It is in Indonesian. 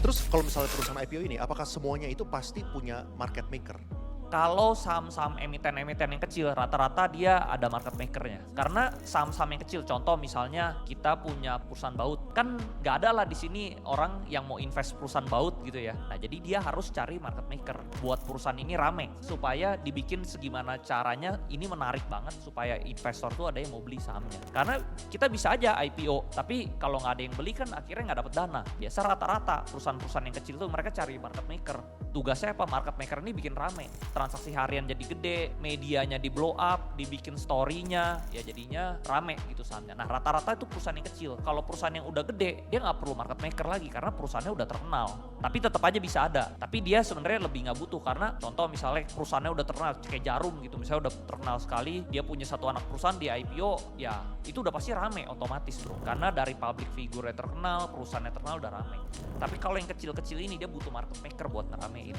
Terus kalau misalnya perusahaan IPO ini, apakah semuanya itu pasti punya market maker? Kalau saham-saham emiten-emiten yang kecil, rata-rata dia ada market maker-nya. Karena saham-saham yang kecil, contoh misalnya kita punya perusahaan baut, kan nggak ada lah di sini orang yang mau invest perusahaan baut gitu ya. Nah jadi dia harus cari market maker buat perusahaan ini rame, supaya dibikin segimana caranya ini menarik banget supaya investor tuh ada yang mau beli sahamnya. Karena kita bisa aja IPO, tapi kalau nggak ada yang beli kan akhirnya nggak dapet dana. Biasa rata-rata perusahaan-perusahaan yang kecil tuh mereka cari market maker. Tugasnya apa? Market maker ini bikin rame, transaksi harian jadi gede, medianya di blow up, dibikin story-nya, ya jadinya rame gitu sahamnya. Nah rata-rata itu perusahaan yang kecil. Kalau perusahaan yang udah gede, dia nggak perlu market maker lagi karena perusahaannya udah terkenal. Tapi tetap aja bisa ada. Tapi dia sebenarnya lebih nggak butuh karena contoh misalnya perusahaannya udah terkenal, kayak Jarum gitu, misalnya udah terkenal sekali, dia punya satu anak perusahaan di IPO, ya itu udah pasti rame otomatis bro. Karena dari public figure yang terkenal, perusahaannya terkenal udah rame. Tapi kalau yang kecil-kecil ini dia butuh market maker buat ngeramein.